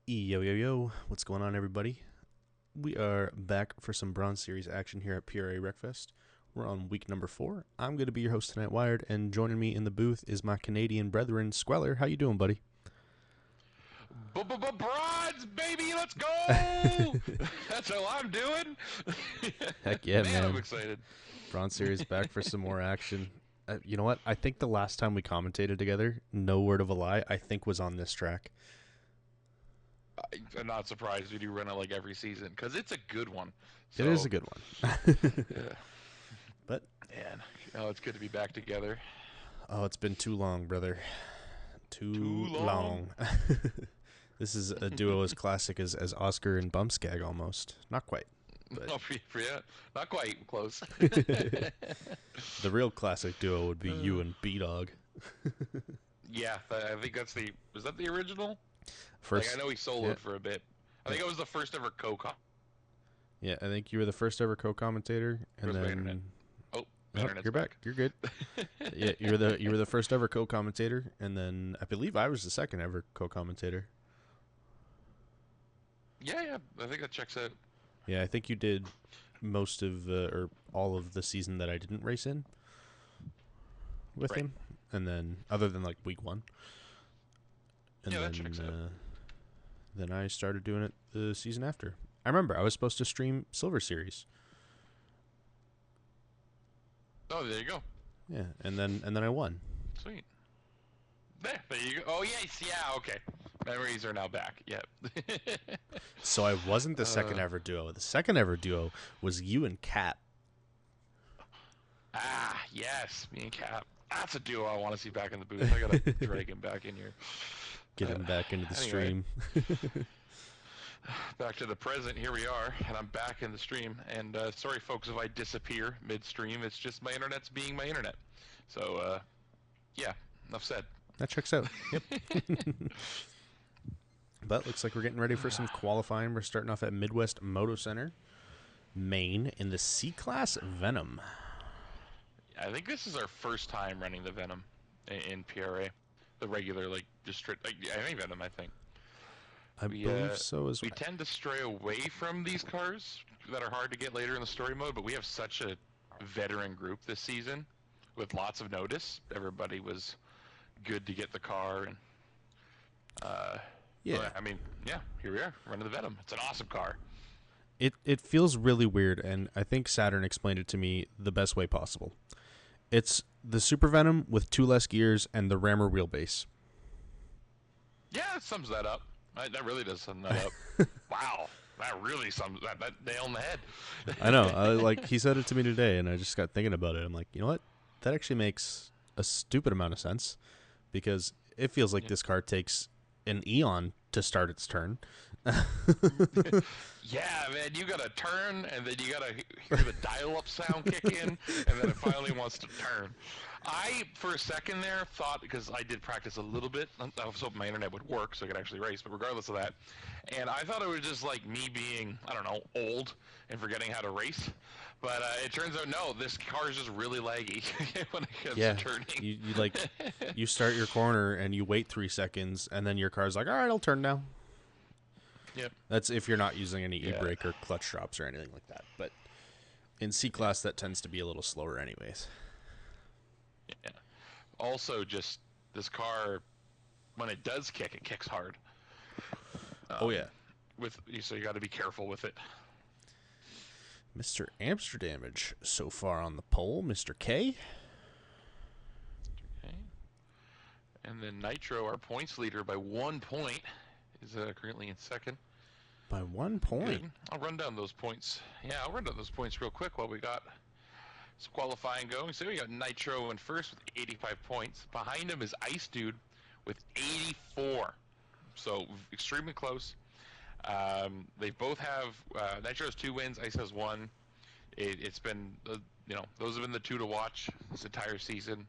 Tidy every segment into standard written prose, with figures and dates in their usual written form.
Yo, yo, yo, what's going on, everybody? We are back for some Bronze Series action here at PRA Wreckfest. We're on week number 4. I'm going to be your host tonight, Wired, and joining me in the booth is my Canadian brethren, Squeller. How you doing, buddy? Broads, baby, let's go! That's all I'm doing. Heck yeah, man. I'm excited. Bronze Series back for some more action. You know what? I think the last time we commentated together, no word of a lie, I think was on this track. I'm not surprised we do run it like every season because it's a good one. So, It is a good one. yeah. But, Man, it's good to be back together. oh, it's been too long, brother. Too long. This is a duo as classic as Oscar and Bumskag almost. Not quite. But Oh, yeah, not quite close. the real classic duo would be you and B-Dog. Yeah, I think that's was that the original? First, Like, I know he soloed for a bit. I think it was the first ever co-com. yeah, I think you were the first ever co-commentator, and Where's my internet? then Oh, my internet's you're back. You're good. Yeah, you were the first ever co-commentator, and then I believe I was the second ever co-commentator. Yeah, I think that checks out. Yeah, I think you did most of or all of the season that I didn't race in with him, and then other than like week 1, and Yeah, that then checks out. then I started doing it the season after. I remember I was supposed to stream Silver Series. Oh, there you go. Yeah, and then I won. Sweet. There you go. Oh, yes, yeah, okay. Memories are now back. Yep. So I wasn't the second ever duo. The second ever duo was you and Kat. Yes, me and Cap. That's a duo I want to see back in the booth. I gotta drag him back in here. Get him back into the Anyway. stream. Back to the present. Here we are, and I'm back in the stream. And sorry, folks, if I disappear midstream. It's just my internet's being my internet. So, yeah, enough said. That checks out. Yep. But looks like we're getting ready for some qualifying. We're starting off at Midwest Moto Center, Maine, in the C-Class Venom. I think this is our first time running the Venom in PRA. The regular, like, any Venom, I think. I believe so as well. We tend to stray away from these cars that are hard to get later in the story mode, but we have such a veteran group this season with lots of notice. Everybody was good to get the car, and Yeah. well, I mean, yeah, here we are running the Venom. It's an awesome car. It feels really weird, and I think Saturn explained it to me the best way possible. It's the Super Venom with 2 less gears and the rammer wheelbase. Yeah, that sums that up. That really does sum that up. Wow, that really sums that nail on the head. I know. Like, he said it to me today, and I just got thinking about it. I'm like, you know what? That actually makes a stupid amount of sense, because it feels like this car takes an eon to start its turn. Yeah, man, you gotta turn, and then you gotta hear the dial-up sound kick in, and then it finally wants to turn. I, for a second there, thought, because I did practice a little bit, I was hoping my internet would work so I could actually race, but regardless of that, and I thought it was just like me being, I don't know, old and forgetting how to race. But it turns out, no, this car is just really laggy when it comes to turning. You like, you start your corner, and you wait 3 seconds, and then your car's like, all right, I'll turn now. Yep. That's if you're not using any e-brake or clutch drops or anything like that. But in C-Class, that tends to be a little slower anyways. Yeah. Also, just this car, when it does kick, it kicks hard. Oh, yeah. So you got to be careful with it. Mr. Amsterdamage so far on the pole. Mr. K. Okay. And then Nitro, our points leader by 1 point, is currently in second. By 1 point. Good. I'll run down those points. Yeah, I'll run down those points real quick while we got some qualifying going. So we got Nitro in first with 85 points. Behind him is Ice Dude with 84. So extremely close. They both have Nitro has 2 wins. Ice has 1. It's been those have been the 2 to watch this entire season.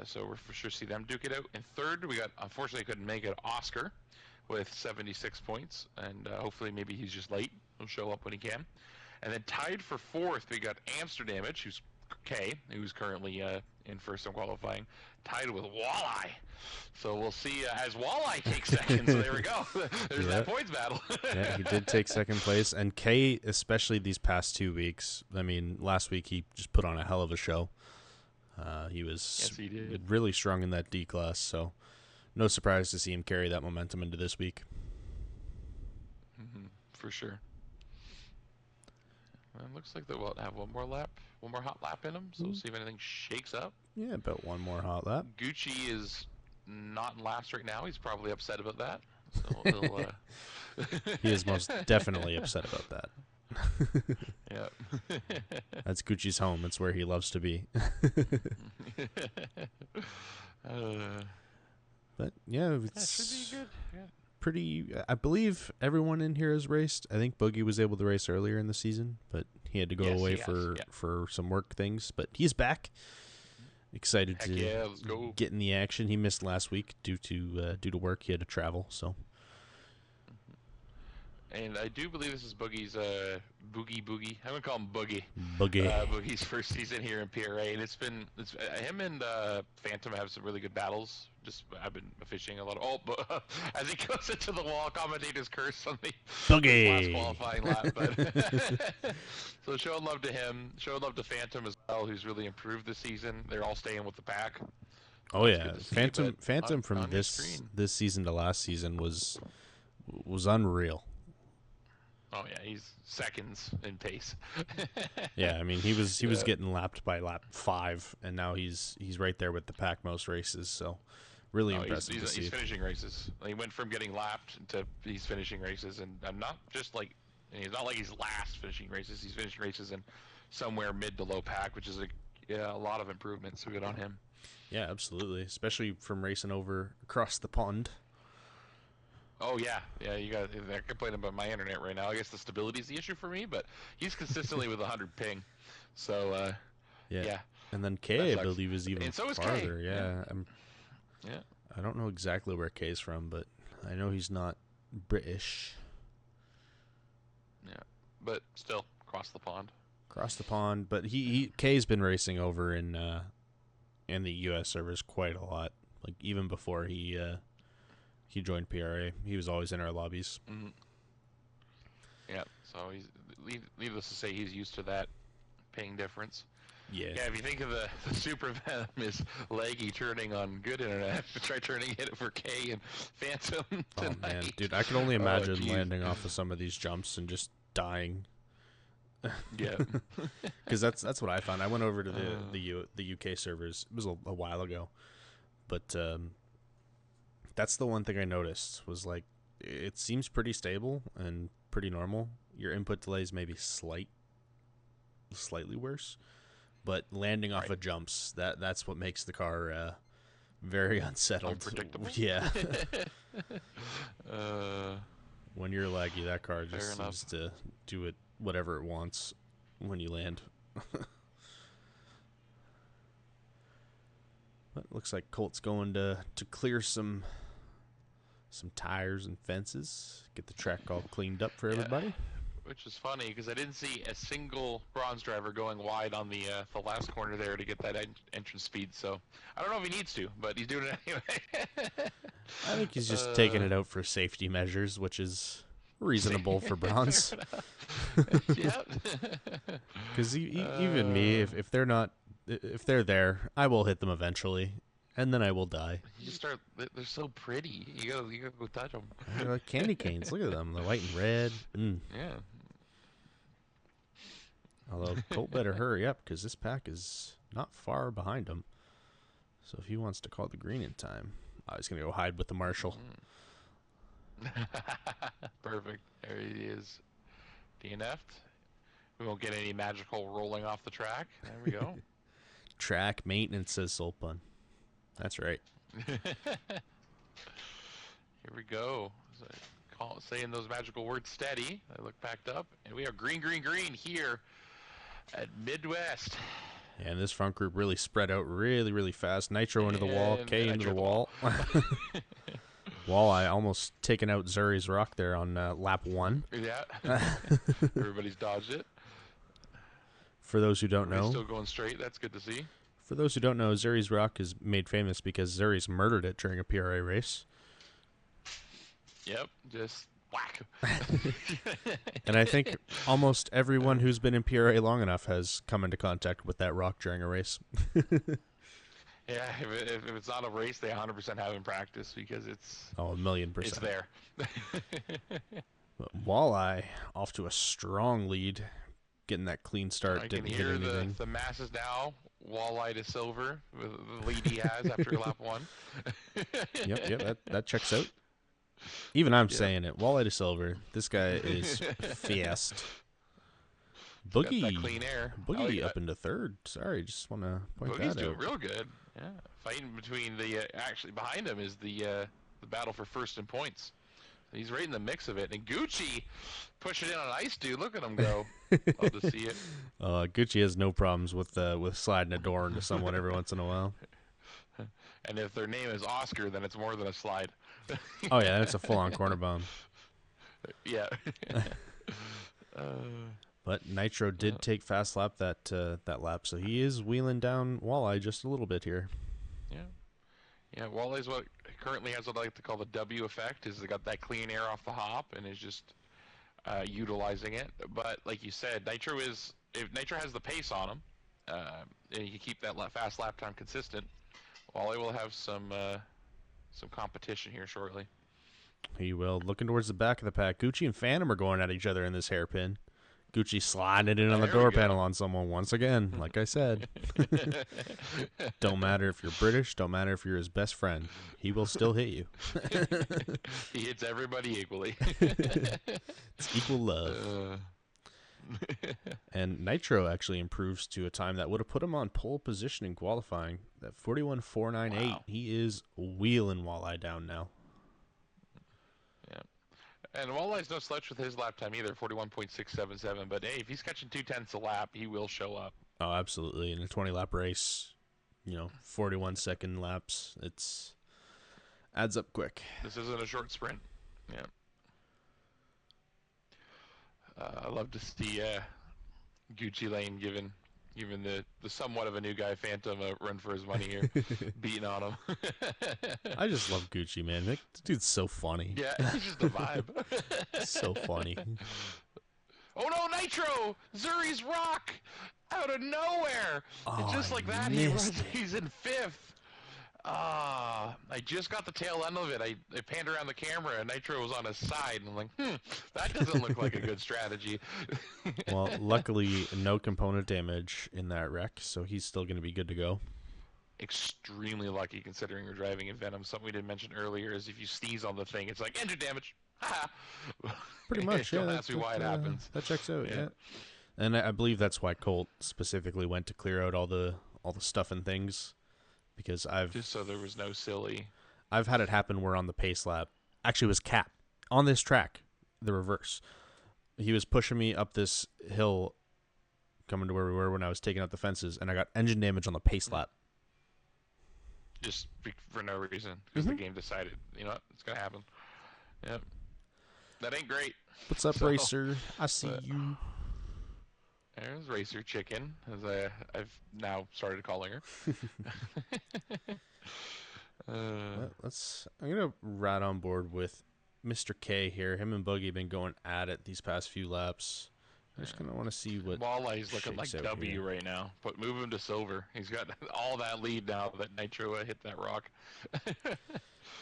So we're for sure see them duke it out. In third, we got, unfortunately couldn't make it, Oscar with 76 points, and hopefully maybe he's just late. He'll show up when he can. And then tied for fourth, we got Amsterdamage, who's K, who's currently in first time qualifying, tied with Walleye. So we'll see as Walleye takes second. So there we go. There's that points battle. Yeah, he did take second place. And Kay, especially these past 2 weeks, I mean, last week he just put on a hell of a show. He was really strong in that D class, so no surprise to see him carry that momentum into this week. For sure. Well, it looks like they'll have one more hot lap in them, so we'll see if anything shakes up. Yeah, about one more hot lap. Gucci is not in last right now. He's probably upset about that. So he is most definitely upset about that. Yeah. That's Gucci's home. It's where he loves to be. But yeah, it's should be good. Yeah. Pretty. I believe everyone in here has raced. I think Boogie was able to race earlier in the season, but he had to go away for some work things. But he's back. Excited let's go. Get in the action. He missed last week due to work. He had to travel. So. And I do believe this is Boogie's Boogie. I'm gonna call him Boogie. Boogie's first season here in PRA, and it's him and Phantom have some really good battles. I've been fishing a lot. As he goes into the wall, commentators curse on the last qualifying lap. But so showing love to him, showing love to Phantom as well, who's really improved this season. They're all staying with the pack. Oh yeah, Phantom from this season to last season was unreal. Oh yeah, he's seconds in pace. Yeah, I mean he was getting lapped by lap 5, and now he's right there with the pack most races. So really impressive to see. He's finishing races. He went from getting lapped to he's finishing races, and I'm not just like he's not like he's last finishing races. He's finishing races in somewhere mid to low pack, which is a lot of improvement. So good on him. Yeah, absolutely, especially from racing over across the pond. Oh yeah. They're complaining about my internet right now. I guess the stability is the issue for me, but he's consistently with 100 ping. So yeah. And then Kay, I believe, is even farther. Kay. Yeah. I don't know exactly where Kay's from, but I know he's not British. Yeah, but still across the pond. But Kay's been racing over in the U.S. servers quite a lot. Like even before he joined PRA. He was always in our lobbies. Mm-hmm. Yeah, so he's needless to say he's used to that ping difference. Yeah. Yeah, if you think of the Super Venom is laggy turning on good internet, try turning it for K and Phantom tonight. Oh man, dude, I can only imagine landing off of some of these jumps and just dying. Yeah. Because that's what I found. I went over to the UK servers. It was a while ago, but that's the one thing I noticed was like it seems pretty stable and pretty normal. Your input delays may be slightly worse, but landing off of jumps, that's what makes the car very unsettled. Unpredictable. Yeah. When you're laggy, that car just seems to do it whatever it wants when you land. But it looks like Colt's going to clear some tires and fences, get the track all cleaned up for everybody. Which is funny because I didn't see a single bronze driver going wide on the last corner there to get that entrance speed. So I don't know if he needs to, but he's doing it anyway. I think he's just taking it out for safety measures, which is reasonable for bronze. Yep. Because even me, if they're there, I will hit them eventually, and then I will die. They're so pretty. You gotta go touch them. They're like candy canes. Look at them. They're white and red. Yeah. Although Colt better hurry up because this pack is not far behind him. So if he wants to call the green in time, he's gonna go hide with the marshal. Perfect. There he is. DNF'd. We won't get any magical rolling off the track. There we go. Track maintenance, says Sulpun. That's right. Here we go. Saying those magical words steady. I look backed up, and we are green, green, green here at Midwest. Yeah, and this front group really spread out really, really fast. Nitro into the wall, K into the wall. Walleye almost taking out Zuri's Rock there on lap 1. Yeah. Everybody's dodged it. For those who don't know. Still going straight. That's good to see. For those who don't know, Zuri's Rock is made famous because Zuri's murdered it during a PRA race. Yep, just whack. And I think almost everyone who's been in PRA long enough has come into contact with that rock during a race. Yeah, if it's not a race, they 100% have in practice because it's... Oh, 1,000,000%. It's there. But Walleye off to a strong lead, getting that clean start. I Didn't can hit hear anything. the masses now. Walleye to silver with the lead he has after lap 1. Yep, that checks out. Even I'm saying it. Walleye to silver. This guy is fast. Boogie, that clean air. Boogie up into third. Sorry, just want to point Boogie's that out. doing real good. Yeah, fighting between the actually behind him is the battle for first in points. He's right in the mix of it. And Gucci pushing in on Ice Dude. Look at him go. Love to see it. Gucci has no problems with sliding a door into someone every once in a while. And if their name is Oscar, then it's more than a slide. Oh yeah, that's a full-on corner bomb. Yeah. But Nitro did take fast lap that lap, so he is wheeling down Walleye just a little bit here. Yeah, Walleye's what currently has what I like to call the W effect, is they got that clean air off the hop and is just utilizing it. But like you said, if Nitro has the pace on him, and you keep that fast lap time consistent, Walleye will have some competition here shortly. He will. Looking towards the back of the pack, Gucci and Phantom are going at each other in this hairpin. Gucci sliding it in on the door panel on someone once again, like I said. Don't matter if you're British, don't matter if you're his best friend. He will still hit you. He hits everybody equally. It's equal love. And Nitro actually improves to a time that would have put him on pole position in qualifying. That 41.498. Wow. He is wheeling Walleye down now. And Walleye's no slouch with his lap time either, 41.677. But hey, if he's catching 2/10 a lap, he will show up. Oh, absolutely. In a 20-lap race, 41-second laps, it's adds up quick. This isn't a short sprint. Yeah. I love to see Gucci Lane giving the somewhat of a new guy Phantom a run for his money here, beating on him. I just love Gucci, man. That dude's so funny. Yeah, he's just a vibe. So funny. Oh no, Nitro! Zuri's Rock! Out of nowhere! And just like that, he's in 5th. I just got the tail end of it. I panned around the camera and Nitro was on his side, and I'm like, that doesn't look like a good strategy. Well, luckily, no component damage in that wreck, so he's still going to be good to go. Extremely lucky considering you're driving in Venom. Something we didn't mention earlier is if you sneeze on the thing, it's like engine damage. Pretty much, yeah. Don't ask me why it happens. That checks out, yeah. And I believe that's why Colt specifically went to clear out all the stuff and things. Because just so there was no silly. I've had it happen where on the pace lap, actually it was Cap on this track, the reverse. He was pushing me up this hill, coming to where we were when I was taking out the fences, and I got engine damage on the pace lap. Just for no reason, because the game decided, you know what, it's gonna happen. Yep, that ain't great. What's up, Racer? I see you. There's Racer Chicken, as I've now started calling her. I'm gonna ride on board with Mr. K here. Him and Boogie have been going at it these past few laps. I just kind of want to see what Walleye's looking like W here. right now, but move him to silver. He's got all that lead now that Nitro hit that rock.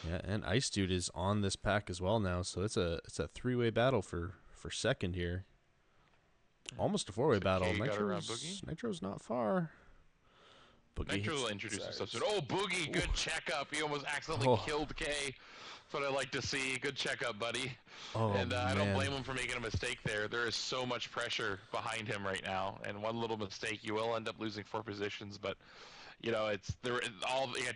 Yeah, and Ice Dude is on this pack as well now, so it's a 3-way battle for second here. Almost a 4-way battle. Nitro's not far. Boogie Nitro will introduce himself soon. Oh, Boogie, good checkup. He almost accidentally killed K. That's what I like to see. Good checkup, buddy. And I don't blame him for making a mistake there. There is so much pressure behind him right now, and one little mistake, you will end up losing 4 positions. But you had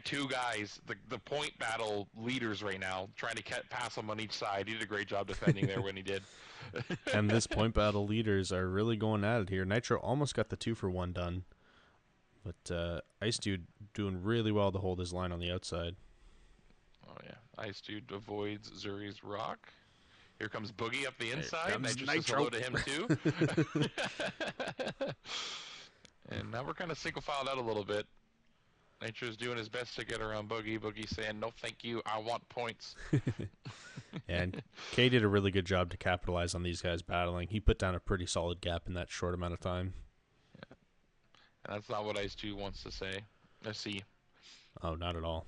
2 guys, the point battle leaders right now, trying to pass him on each side. He did a great job defending there when he did. And this point battle leaders are really going at it here. Nitro almost got the 2-for-1 done, but Ice Dude doing really well to hold his line on the outside. Oh yeah, Ice Dude avoids Zuri's Rock. Here comes Boogie up the inside. Nitro says hello to him too. And now we're kind of single filed out a little bit. Nitro's doing his best to get around Boogie. Boogie saying, no, thank you. I want points. And Kay did a really good job to capitalize on these guys battling. He put down a pretty solid gap in that short amount of time. Yeah. And that's not what Ice 2 wants to say. Let's see. Oh, not at all.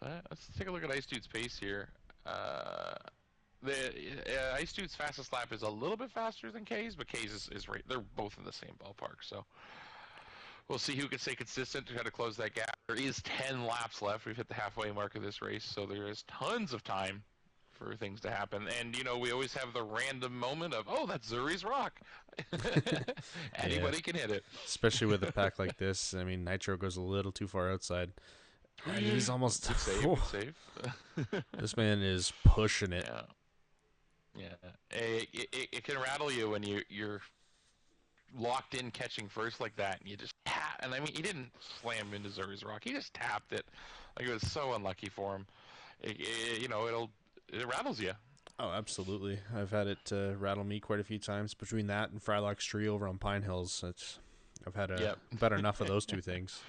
But let's take a look at Ice Dude's pace here. The Ice Dude's fastest lap is a little bit faster than Kay's, but Kay's is right. They're both in the same ballpark, so we'll see who can stay consistent to try to close that gap. There is 10 laps left. We've hit the halfway mark of this race, so there is tons of time for things to happen. And, you know, we always have the random moment of, oh, that's Zuri's rock. Anybody can hit it. Especially with a pack like this. I mean, Nitro goes a little too far outside. He's almost safe. This man is pushing it. Yeah. It can rattle you when you're locked in catching first like that, and you just tap. And I mean, he didn't slam into Zuri's rock. He just tapped it. Like, it was so unlucky for him. It rattles you. Oh, absolutely. I've had it rattle me quite a few times. Between that and Frylock's tree over on Pine Hills, I've had about enough of those two things.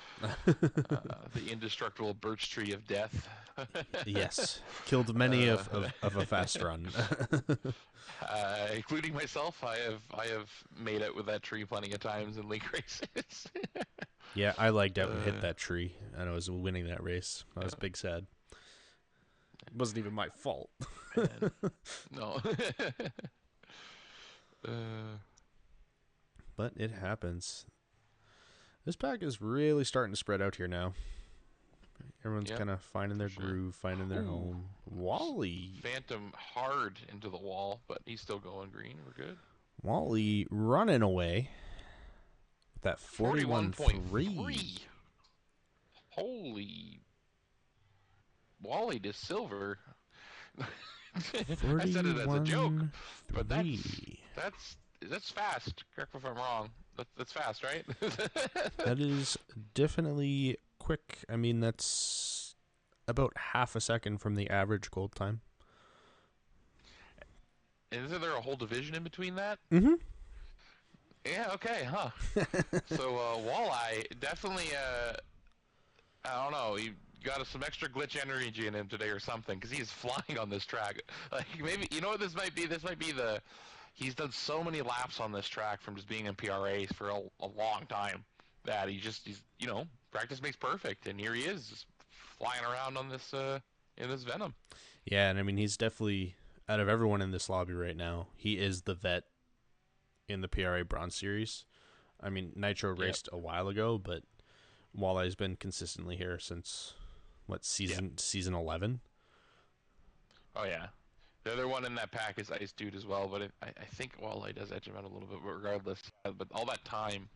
The indestructible birch tree of death. Yes. Killed many of a fast run. Including myself. I have made it with that tree plenty of times in league races. Yeah, I lagged out and hit that tree, and I was winning that race. I was big sad. It wasn't even my fault. No. But it happens. This pack is really starting to spread out here now. Everyone's kind of finding their groove, finding their home. Wally. Phantom hard into the wall, but he's still going green. We're good. Wally running away with that 41.3. Holy. Wally to silver. I said it as a joke, but that's fast. Correct me if I'm wrong. That's fast, right? That is definitely quick. I mean, that's about half a second from the average gold time. And isn't there a whole division in between that? Mm-hmm. Yeah, okay, huh. So, Walleye, definitely, I don't know, he got some extra glitch energy in him today or something, because he's flying on this track. Like, maybe, you know what this might be? This might be he's done so many laps on this track from just being in PRA for a long time that he's practice makes perfect, and here he is, just flying around on this, in this Venom. Yeah, and I mean, he's definitely, out of everyone in this lobby right now, he is the vet in the PRA Bronze Series. I mean, Nitro raced a while ago, but Walleye's been consistently here since, season 11? Oh, yeah. The other one in that pack is Ice Dude as well, but I think Walleye does edge him out a little bit, but regardless. But all that time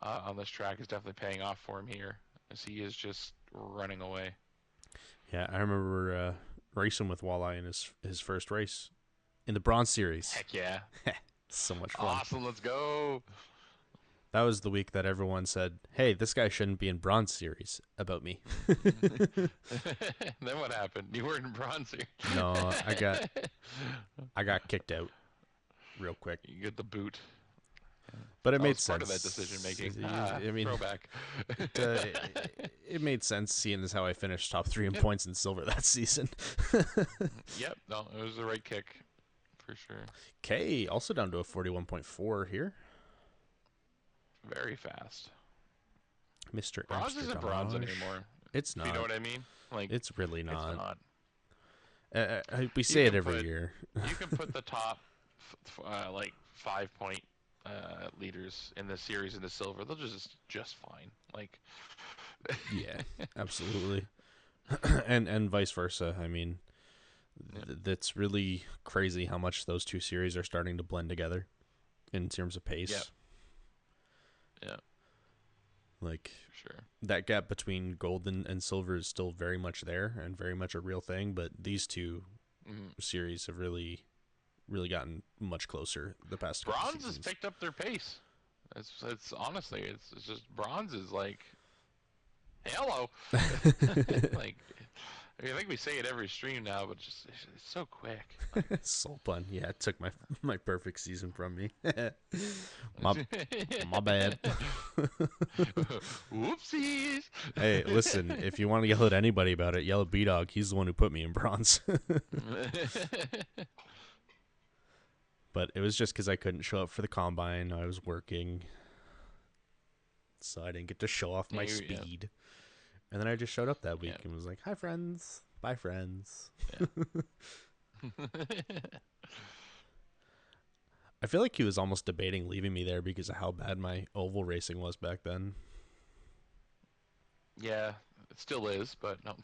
on this track is definitely paying off for him here, as he is just running away. Yeah, I remember racing with Walleye in his first race in the Bronze Series. Heck yeah. So much fun. Awesome, let's go. That was the week that everyone said, hey, this guy shouldn't be in Bronze Series about me. Then what happened? You were in Bronze Series. No, I got kicked out real quick. You get the boot. But it made sense. Part of that decision making. I mean, throwback. It made sense seeing as how I finished top 3 in points in silver that season. Yep, no, it was the right kick for sure. Kay also down to a 41.4 here. Very fast. Mr. Bronze isn't bronze anymore. It's not. You know what I mean? Like, it's really not. It's not. We say it every year. You can put the top 5 point leaders in the series in the silver. They'll just fine. Like, yeah, absolutely. and vice versa. I mean, that's really crazy how much those two series are starting to blend together in terms of pace. Yeah. Like, sure. That gap between gold and silver is still very much there and very much a real thing, but these two series have really gotten much closer the past couple Bronze seasons. has picked up their pace. It's honestly, it's just bronze is like, hello. Like, I think we say it every stream now, but it's so quick. Soul pun. Yeah, it took my perfect season from me. my bad. Whoopsies. Hey, listen, if you want to yell at anybody about it, yell at B-Dog. He's the one who put me in bronze. But it was just because I couldn't show up for the combine. I was working, so I didn't get to show off my speed. And then I just showed up that week and was like, "Hi, friends. Bye, friends." I feel like he was almost debating leaving me there because of how bad my oval racing was back then. Yeah, it still is, but no.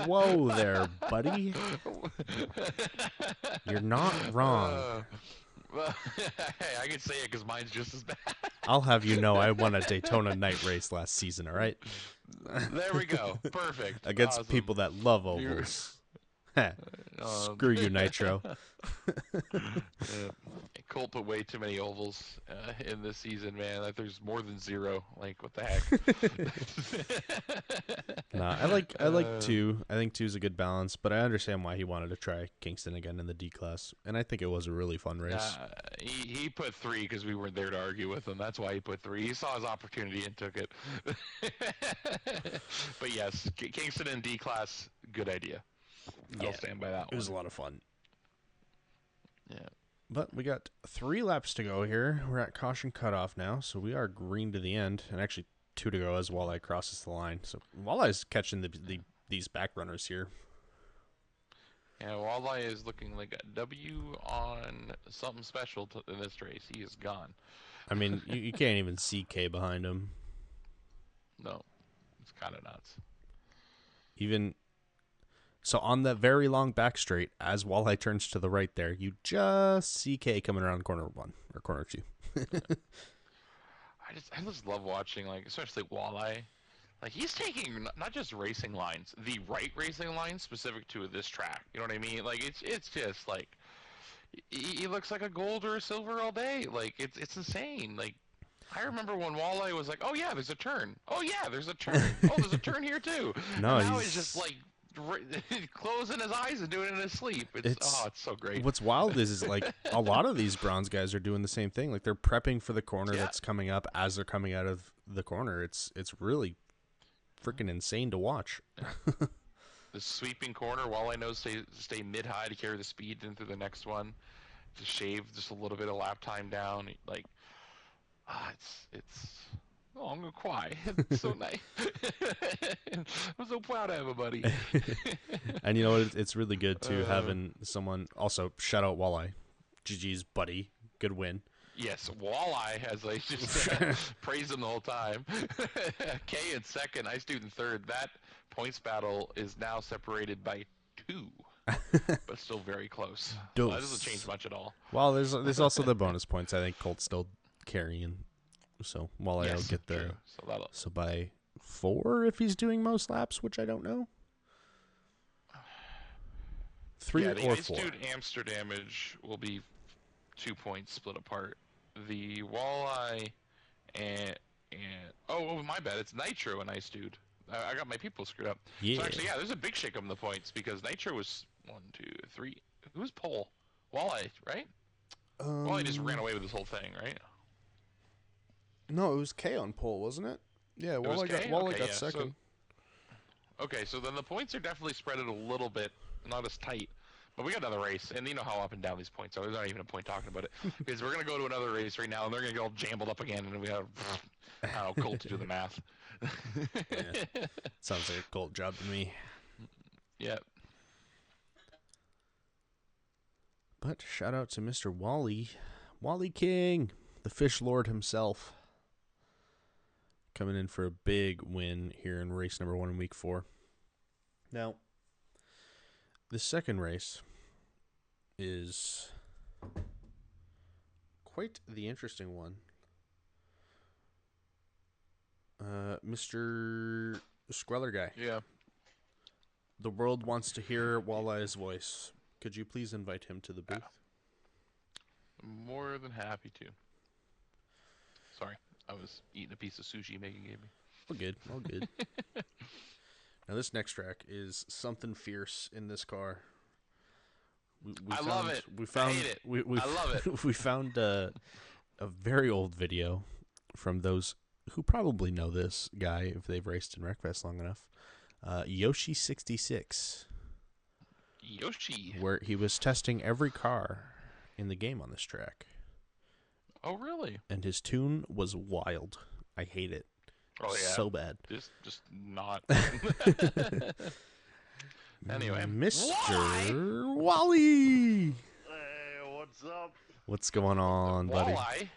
Whoa there, buddy. You're not wrong. Well, hey, I can say it because mine's just as bad. I'll have you know I won a Daytona night race last season, all right? There we go. Perfect. Against people that love ovals. Screw you, Nitro. Colt put way too many ovals in this season, man. Like, there's more than 0. Like, what the heck? Nah, I like 2. I think 2 is a good balance, but I understand why he wanted to try Kingston again in the D class, and I think it was a really fun race. He put 3 because we weren't there to argue with him. That's why he put 3. He saw his opportunity and took it. But yes, Kingston in D class, good idea. I'll stand by that one. It was a lot of fun. Yeah. But we got 3 laps to go here. We're at caution cutoff now, so we are green to the end, and actually 2 to go as Walleye crosses the line. So Walleye's catching these back runners here. Yeah, Walleye is looking like a W on something special in this race. He is gone. I mean, you can't even see K behind him. No, it's kind of nuts. So on that very long back straight, as Walleye turns to the right there, you just see K coming around corner 1 or corner 2. I just love watching, like, especially Walleye. Like, he's taking not just racing lines, the right racing lines specific to this track. You know what I mean? Like, it's just like he looks like a gold or a silver all day. Like, it's insane. Like, I remember when Walleye was like, "Oh yeah, there's a turn. Oh yeah, there's a turn. Oh, there's a turn here too." No, and now he's just like closing his eyes and doing it in his sleep. It's so great. What's wild is like a lot of these bronze guys are doing the same thing. Like, they're prepping for the corner that's coming up as they're coming out of the corner. It's really freaking insane to watch. The sweeping corner, Walleye knows to stay mid-high to carry the speed into the next one, to shave just a little bit of lap time down. Like, it's oh, I'm gonna cry. It's so nice. I'm so proud of everybody. And you know what? It's really good too, having someone also shout out Walleye, GG's buddy, good win. Yes, Walleye has like just praise him the whole time. K in second, Ice Dude in third. That points battle is now separated by 2, but still very close. So that doesn't change much at all. Well, there's also the bonus points. I think Colt's still carrying, so Walleye will get there. So by 4 if he's doing most laps, which I don't know. 3 or 4. The Ice Dude Amsterdamage will be 2 points split apart. The Walleye and oh my bad, it's Nitro and Ice Dude. I got my people screwed up. Yeah. So actually, there's a big shake up in the points because Nitro was 1, 2, 3. Who's pole? Walleye, right? Walleye just ran away with this whole thing, right? No, it was K on pole, wasn't it? Yeah, Walleye got second. So then the points are definitely spread out a little bit, not as tight. But we got another race, and you know how up and down these points are. There's not even a point talking about it. Because we're going to go to another race right now, and they're going to get all jambled up again, and we have, I don't know, Colt to do the math. Yeah. Sounds like a Colt job to me. Yep. But shout out to Mr. Wally King, the fish lord himself, coming in for a big win here in race number 1 in week 4. Now, the second race is quite the interesting one. Mr. Squeller guy. Yeah. The world wants to hear Walleye's voice. Could you please invite him to the booth? More than happy to. Sorry, I was eating a piece of sushi Megan gave me. All good. Now this next track is something fierce in this car. I love it. We found. I hate it. We I love it. We found a very old video from those who probably know this guy if they've raced in Wreckfest long enough. Yoshi66. Yoshi. Where he was testing every car in the game on this track. Oh, really? And his tune was wild. I hate it. Oh, yeah. So bad. Just not. Anyway. Mr. Wally! Hey, what's up? What's going on, buddy? Walleye?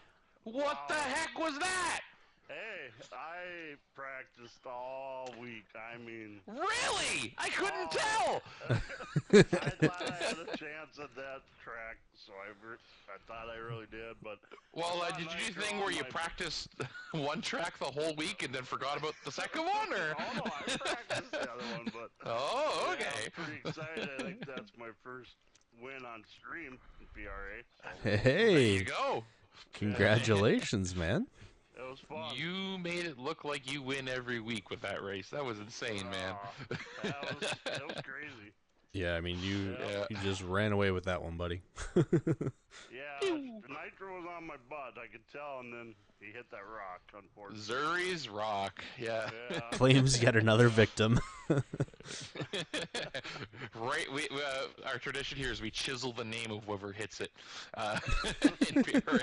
What the heck was that? Hey, I practiced all week. I mean, Really? I couldn't tell. I thought I had a chance at that track, so I thought I really did. But Well, did you do the thing where you practiced one track the whole week and then forgot about the second one, or? Oh no, I practiced the other one, but Oh, yeah, okay. I'm pretty excited. I think that's my first win on stream in PRA. So There Hey, you go. congratulations, man. it was fun. You made it look like you win every week with that race. That was insane, man. That was crazy. Yeah, I mean, Yeah. you just ran away with that one, buddy. Yeah, Nitro was on my butt. I could tell, and then he hit that rock. Unfortunately. Zuri's Rock. Yeah. Yeah. Claims yet another victim. Right. Our tradition here is we chisel the name of whoever hits it in PRA.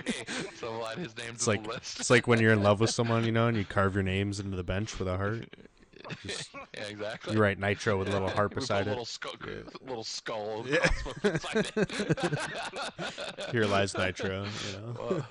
So we'll add his name to the list. It's like when you're in love with someone, you know, and you carve your names into the bench with a heart. Yeah, exactly. You write Nitro with a little heart We put beside a it. little skull Yeah. crossbow beside it. Here lies Nitro, you know.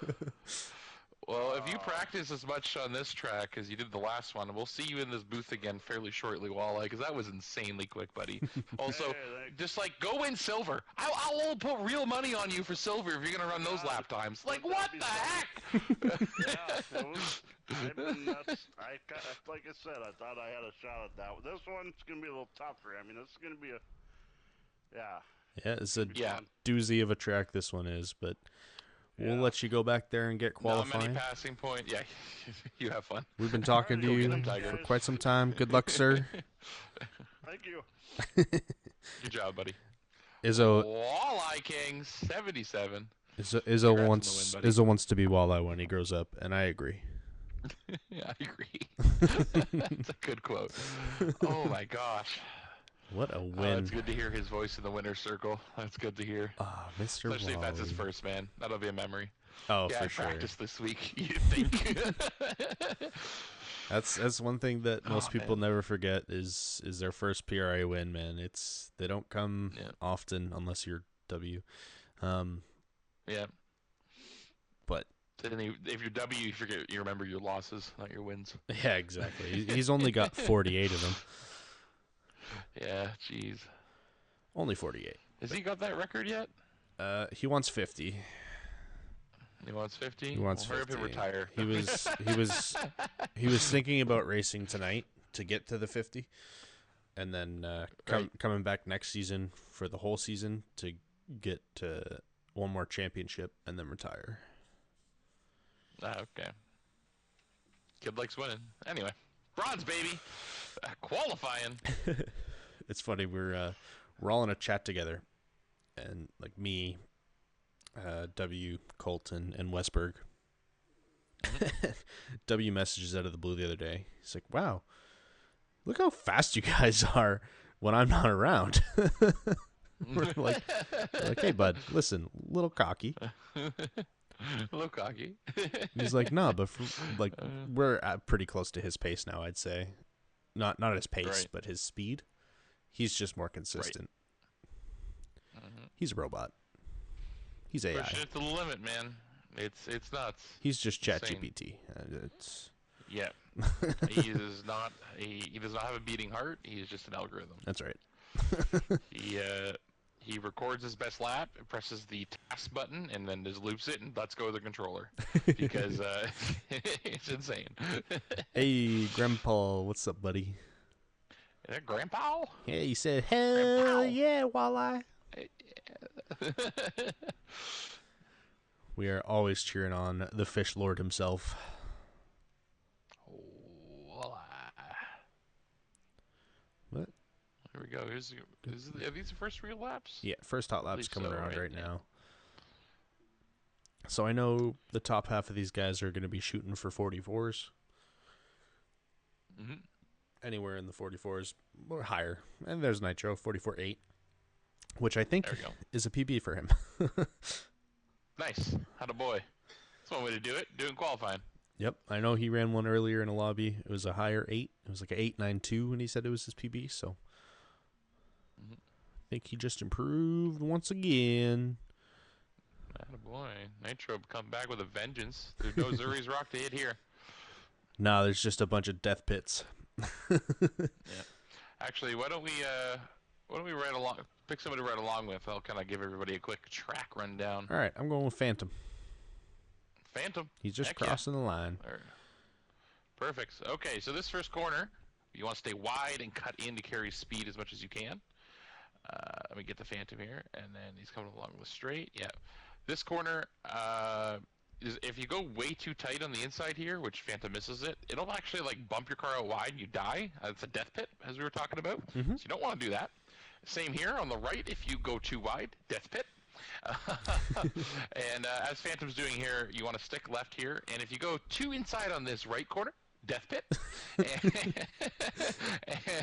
Well, if you practice as much on this track as you did the last one, we'll see you in this booth again fairly shortly, Walleye, because that was insanely quick, buddy. Also, Hey, thanks. just like, go win silver. I'll put real money on you for silver if you're going to run those lap times. Like, what the heck? Yeah, it was. I've been nuts. Like I said, I thought I had a shot at that. This one's gonna be a little tougher. I mean, this is gonna be Yeah, it's a Yeah. doozy of a track this one is, but we'll Yeah. let you go back there and get Not qualifying. many passing point. Yeah, you have fun. We've been talking to Go you get him, for Tiger. quite some time. Good luck, sir. Thank you. Good job, buddy. Izzo Walleye King 77. Izzo Congrats on the wants win, buddy. Izzo wants to be Walleye when he grows up, and I agree. Yeah, I agree. That's a good quote. Oh my gosh. What a Oh, win! it's good to hear his voice in the winner's circle. That's good to hear. Ah, Mr. Especially if that's his Wally. first, man. That'll be a memory. Oh, Yeah, for I sure. practiced this week. You think? That's one thing that most Oh, people man. never forget is their first PRA win. Man, they don't come Yeah. often unless you're W. Yeah. But Then if you're W, you remember your losses, not your wins. yeah, exactly. He's only got 48 of them. Yeah, jeez. Only 48. Has he got that record yet? He wants 50. He wants 50. He wants Hurry up 50. and retire. He was thinking about racing tonight to get to the 50, and then coming back next season for the whole season to get to one more championship and then retire. Okay. Kid likes winning. Anyway, bronze, baby. Qualifying. It's funny, we're all in a chat together, and like me, W, Colton, and Westberg. W messages out of the blue the other day. He's like, "Wow, look how fast you guys are when I'm not around." we're like, "Hey, bud, listen, little cocky." A little cocky. He's like, "No, but we're at pretty close to his pace now. I'd say, not his pace, Right. but his speed. He's just more consistent. He's a robot. He's AI. Pushing it to the limit, man. It's nuts. He's just Insane. ChatGPT. It's Yeah. He does not have a beating heart. He is just an algorithm. that's right. He records his best lap, presses the task button, and then just loops it and lets go of the controller because it's insane. Hey, Grandpa, what's up, buddy? Is that Grandpa? Yeah, he said, "Hell Grandpa. yeah, Walleye." We are always cheering on the fish lord himself. Well, Well, we go. Are these the first real laps? Yeah, first hot lap's believe coming so, around right yeah. now. So I know the top half of these guys are going to be shooting for 44s. Mm-hmm. Anywhere in the 44s or higher. And there's Nitro, 44.8, which I think There we go. is a PB for him. Nice. Atta boy. That's one way to do it. Do it in qualifying. Yep, I know he ran one earlier in a lobby. It was a higher 8. It was like an 8.92 when he said it was his PB, so Mm-hmm. I think he just improved once again. Atta boy. Nitro come back with a vengeance. There's no Zuri's Rock to hit here. Nah, there's just a bunch of death pits. Yeah. Actually, why don't we ride along? Pick somebody to ride along with. I'll kind of give everybody a quick track rundown. All right, I'm going with Phantom. Phantom. He's just Heck crossing the line. Perfect. Okay, so this first corner, you want to stay wide and cut in to carry speed as much as you can. Let me get the Phantom here, and then he's coming along the straight. Yeah. This corner, if you go way too tight on the inside here, which Phantom misses it, it'll actually like bump your car out wide and you die. It's a death pit, as we were talking about. Mm-hmm. So you don't want to do that. Same here on the right, if you go too wide, death pit. And as Phantom's doing here, you want to stick left here, and if you go too inside on this right corner, death pit.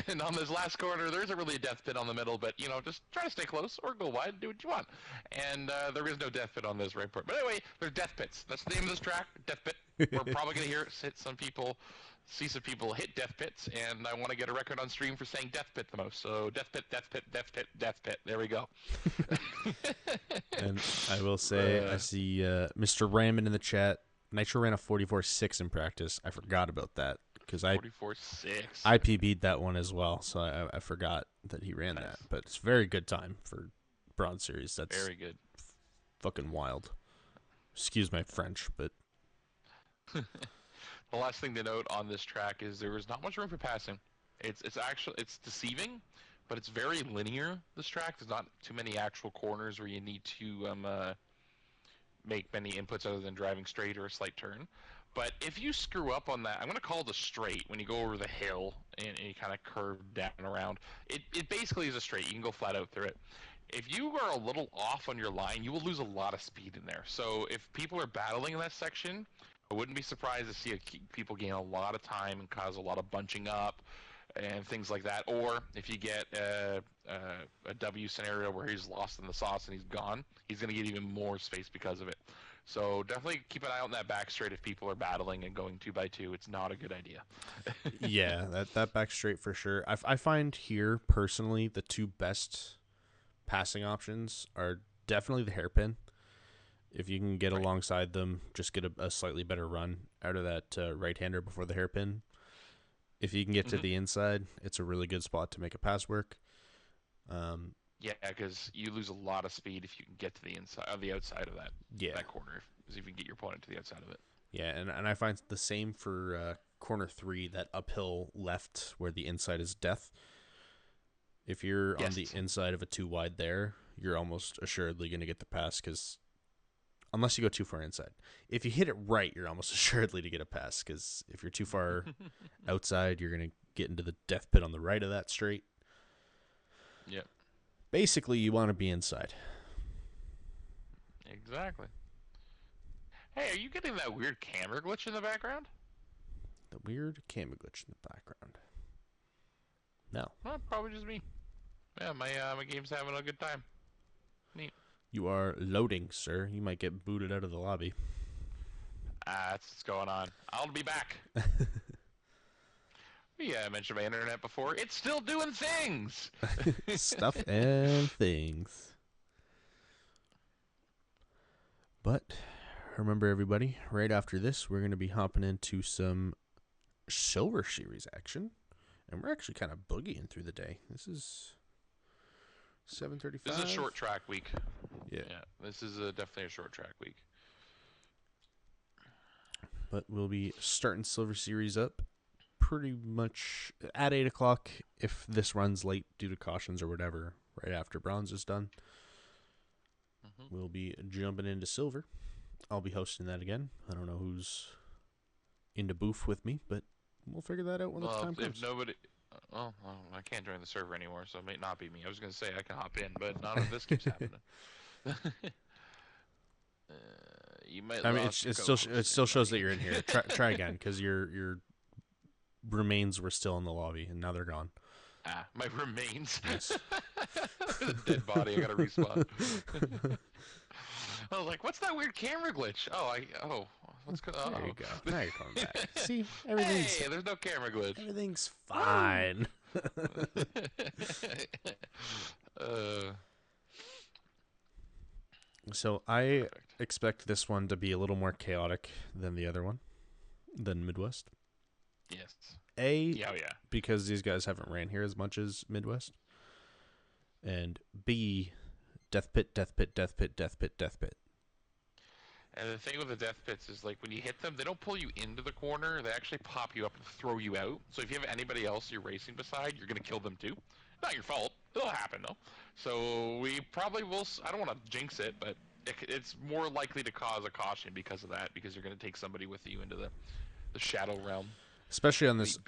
And on this last corner, there isn't really a death pit on the middle, but just try to stay close or go wide, do what you want. And there is no death pit on this right part. But anyway, there's death pits. That's the name of this track, death pit. We're probably going to see some people hit death pits, and I want to get a record on stream for saying death pit the most. So death pit, death pit, death pit, death pit. There we go. And I will say, I see Mr. Raymond in the chat. Nitro ran a 44.6 in practice. I forgot about that because I 44.6. I PB'd that one as well, so I forgot that he ran that. But it's a very good time for Bronze Series. That's very good. Fucking wild. Excuse my French, but the last thing to note on this track is there is not much room for passing. It's deceiving, but it's very linear. This track, there's not too many actual corners where you need to make many inputs other than driving straight or a slight turn. But if you screw up on that, I'm going to call it a straight when you go over the hill and you kind of curve down around. It basically is a straight. You can go flat out through it. If you are a little off on your line, you will lose a lot of speed in there. So if people are battling in that section, I wouldn't be surprised to see people gain a lot of time and cause a lot of bunching up and things like that. Or if you get a W scenario where he's lost in the sauce and he's gone, he's going to get even more space because of it. So definitely keep an eye out on that back straight if people are battling and going 2x2. It's not a good idea. yeah, that back straight for sure. I find here, personally, the two best passing options are definitely the hairpin. If you can get alongside them, just get a slightly better run out of that right-hander before the hairpin. If you can get to the inside, it's a really good spot to make a pass work. Yeah, because you lose a lot of speed if you can get to the inside, the outside of that corner. If you can get your opponent to the outside of it. Yeah, and I find the same for corner 3, that uphill left where the inside is death. If you're on the inside of a 2 wide there, you're almost assuredly going to get the pass because unless you go too far inside. If you hit it right, you're almost assuredly to get a pass because if you're too far outside, you're going to get into the death pit on the right of that straight. Yep. Basically, you want to be inside. Exactly. Hey, are you getting that weird camera glitch in the background? The weird camera glitch in the background. No. Well, probably just me. Yeah, my game's having a good time. Neat. You are loading, sir. You might get booted out of the lobby. That's what's going on. I'll be back. Yeah, I mentioned my internet before. It's still doing things. Stuff and things. But remember, everybody, right after this, we're going to be hopping into some Silver Series action. And we're actually kind of boogieing through the day. This is 7:35. This is a short track week. Yeah. This is definitely a short track week. But we'll be starting Silver Series up pretty much at 8 o'clock if this runs late due to cautions or whatever, right after Bronze is done. We'll be jumping into Silver. I'll be hosting that again. I don't know who's in the booth with me, but we'll figure that out when the time comes. Well, I can't join the server anymore, so it may not be me. I was gonna say I can hop in, but none of this keeps happening. You might. I mean, lost your it still co-host shows that buddy. you're in here. Try again, because your remains were still in the lobby, and now they're gone. My remains. Yes. Dead body. I gotta respawn. I was like, "What's that weird camera glitch?" What's going? There you go. Now you're coming back. See, everything's Hey, there's no camera glitch. everything's fine. So I Perfect. expect this one to be a little more chaotic than the other one, than Midwest. Yes. Yeah, yeah. because these guys haven't ran here as much as Midwest. And B, death pit, death pit, death pit, death pit, death pit. And the thing with the death pits is, like, when you hit them, they don't pull you into the corner. They actually pop you up and throw you out. So if you have anybody else you're racing beside, you're going to kill them too. Not your fault. It'll happen, though. So we probably will... I don't want to jinx it, but it's more likely to cause a caution because of that, because you're going to take somebody with you into the shadow realm. Especially on this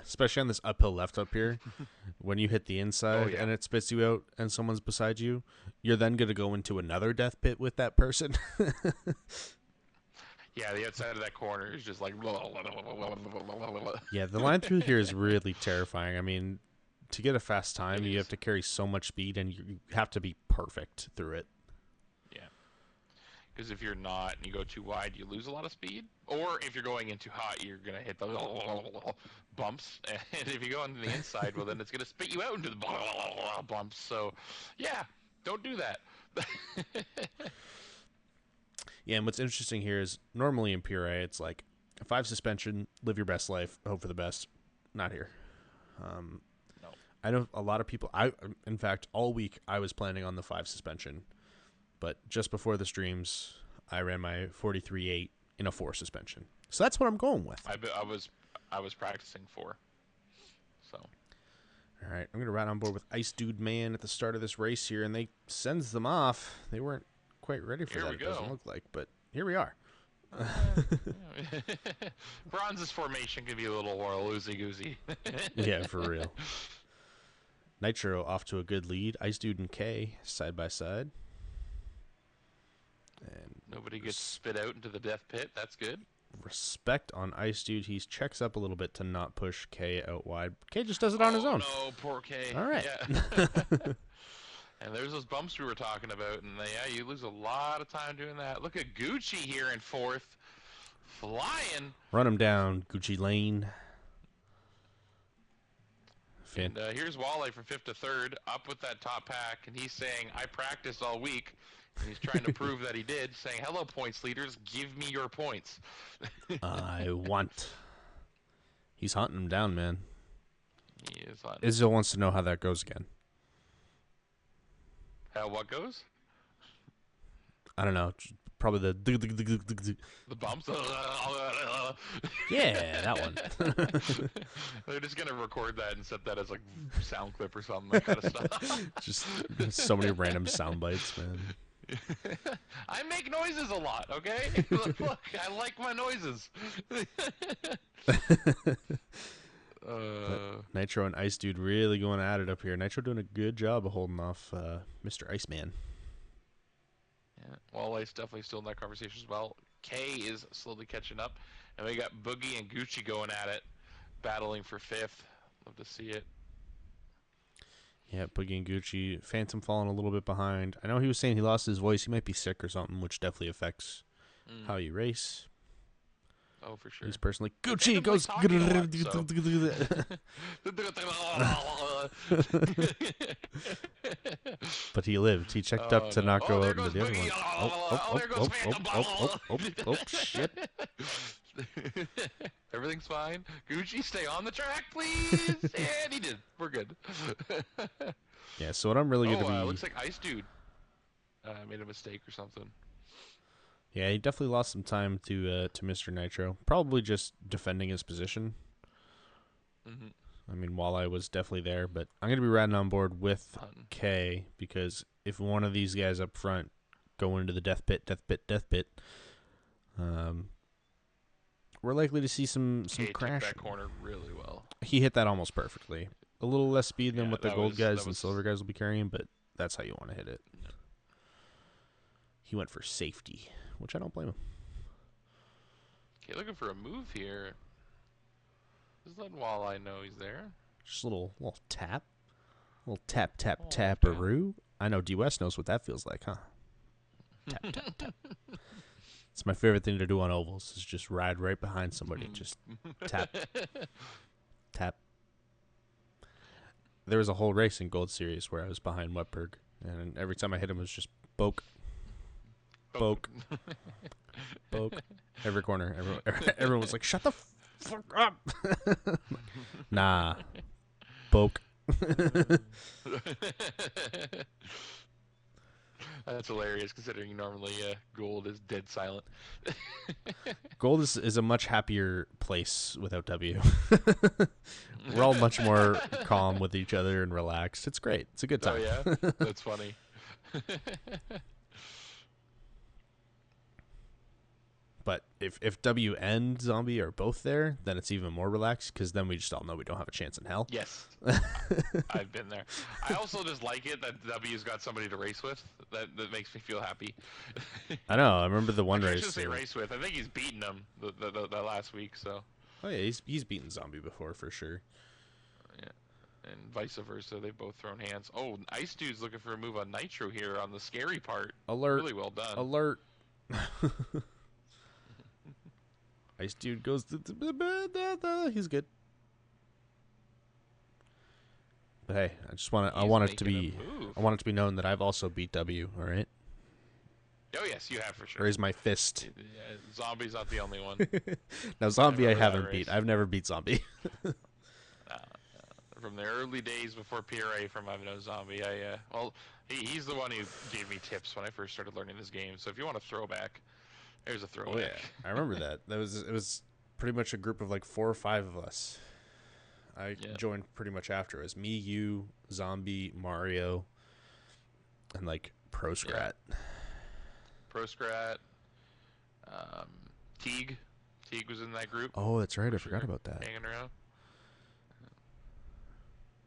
especially on this uphill left up here. When you hit the inside and it spits you out and someone's beside you, you're then going to go into another death pit with that person. Yeah, the outside of that corner is just like... Yeah, the line through here is really terrifying. I mean, to get a fast time, you have to carry so much speed, and you have to be perfect through it. Yeah. Because if you're not and you go too wide, you lose a lot of speed. Or if you're going in too hot, you're going to hit the bumps. And if you go on the inside, well, then it's going to spit you out into the bumps. So, yeah, don't do that. Yeah, and what's interesting here is normally in PRA, it's like 5 suspension, live your best life, hope for the best. Not here. No. I know a lot of people. In fact, all week I was planning on the 5 suspension, but just before the streams, I ran my 43.8 in a 4 suspension. So that's what I'm going with. I was practicing 4. So. All right, I'm gonna ride on board with Ice Dude Man at the start of this race here, and they sends them off. They weren't quite ready for that. It doesn't look like, but here we are. Bronze's formation can be a little more loosey-goosey. Yeah, for real. Nitro off to a good lead. Ice Dude and K side by side. And nobody gets spit out into the death pit. That's good. Respect on Ice Dude. He checks up a little bit to not push K out wide. K just does it on his own. Oh, no, poor K. All right. Yeah. And there's those bumps we were talking about, and yeah, you lose a lot of time doing that. Look at Gucci here in 4th. Flying. Run him down, Gucci Lane. And here's Wale from 5th to 3rd, up with that top pack, and he's saying, I practiced all week. And he's trying to prove that he did, saying, hello, points leaders, give me your points. I want. He's hunting him down, man. He is hunting. Izzo wants to know how that goes again. How what goes? I don't know. Probably the... The bumps? Yeah, that one. They're just going to record that and set that as, like, sound clip or something, that kind of stuff. Just so many random sound bites, man. I make noises a lot, okay? Look, I like my noises. Nitro and Ice Dude really going at it up here. Nitro doing a good job of holding off Mr. Iceman. Yeah, Wale's definitely still in that conversation as well. K is slowly catching up. And we got Boogie and Gucci going at it, battling for 5th. Love to see it. Yeah, Boogie and Gucci. Phantom falling a little bit behind. I know he was saying he lost his voice. He might be sick or something, which definitely affects how you race. Oh, for sure. He's personally Gucci goes. But he lived. He checked up to not go out into the other one. Oh, shit. Everything's fine. Gucci, stay on the track, please. And he did. We're good. Yeah, so what I'm really going to be... looks like Ice Dude made a mistake or something. Yeah, he definitely lost some time to Mr. Nitro. Probably just defending his position. Mm-hmm. I mean, Walleye was definitely there, but I'm going to be riding on board with K, because if one of these guys up front go into the death pit, we're likely to see some K crashing. took that corner really well. he hit that almost perfectly. A little less speed than Yeah, what the that gold was- guys that and was- silver guys will be carrying, but that's how you want to hit it. He went for safety, which I don't blame him. Okay, looking for a move here. Just letting Walleye know he's there. Just a little tap. A little tap, tap, Oh, taparoo. I know D West knows what that feels like, huh? Tap, tap, tap. It's my favorite thing to do on ovals is just ride right behind somebody and just tap, tap. There was a whole race in Gold Series where I was behind Wetberg, and every time I hit him, it was just poke, poke, poke. Every corner, everyone was like, "Shut the fuck up!" Nah, poke. That's hilarious, considering normally gold is dead silent. Gold is a much happier place without W. We're all much more calm with each other and relaxed. It's great. It's a good Oh time. yeah, that's funny. But if W and Zombie are both there, then it's even more relaxed because then we just all know we don't have a chance in hell. Yes, I've been there. I also just like it that W's got somebody to race with. That makes me feel happy. I know. I remember the one Actually, I race. should say race with. I think he's beaten him the last week. So Oh yeah, he's beaten Zombie before for sure. and vice versa, they've both thrown hands. Oh, Ice Dude's looking for a move on Nitro here on the scary part. Alert! Really well done. Alert! Ice Dude goes to he's good. But hey, I want it to be known that I've also beat W, all right? Oh yes, you have for sure. Raise my fist. Yeah, Zombie's not the only one. Now Zombie I remember that haven't beat. race. I've never beat Zombie. From the early days before PRA from I've known Zombie, he's the one who gave me tips when I first started learning this game. So if you want a throwback, there's a throwback. Oh yeah, I remember that. It was pretty much a group of like 4 or 5 of us. I joined pretty much after. It was me, you, Zombie, Mario, and like Pro Scrat. Yeah. Pro Scrat, Teague. Teague was in that group. Oh, that's right. I forgot about that. Hanging around.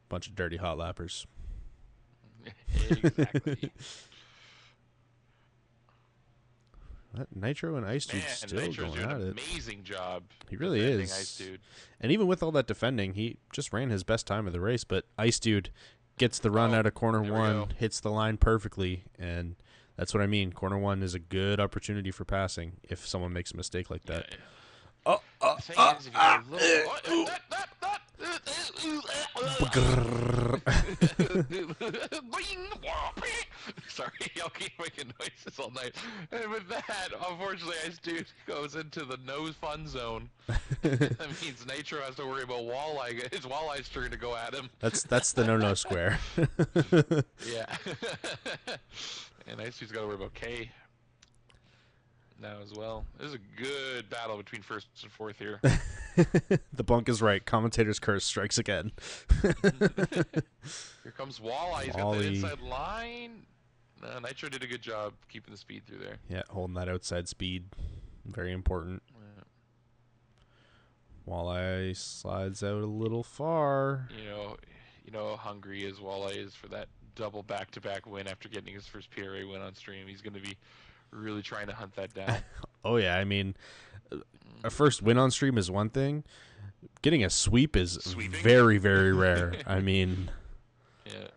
Bunch of dirty hot lappers. Exactly. Nitro and Ice Dude still Nitro's going doing at an it. amazing job. He really defending is. Ice Dude. And even with all that defending, he just ran his best time of the race. But Ice Dude gets the run out of corner there we 1, go. hits the line perfectly, and that's what I mean. Corner 1 is a good opportunity for passing if someone makes a mistake like that. Yeah. The thing is, if you get a little... Sorry, I'll keep making noises all night. And with that, unfortunately, Ice Dude goes into the no fun zone. That means Nitro has to worry about Walleye. His Walleye's trying to go at him. That's the no square. Yeah. And Ice Dude's got to worry about K now as well. This is a good battle between first and fourth here. The bunk is right. Commentator's curse strikes again. Here comes Walleye. He's got the Wally. inside line. Nitro did a good job keeping the speed through there. Yeah, holding that outside speed. Very important. Walleye slides out a little far. You know how hungry his Walleye is for that double back-to-back win after getting his first PRA win on stream. He's going to be really trying to hunt that down. Oh, yeah. I mean, a first win on stream is one thing. Getting a sweep is Sweeping? very, very rare. I mean, Yeah.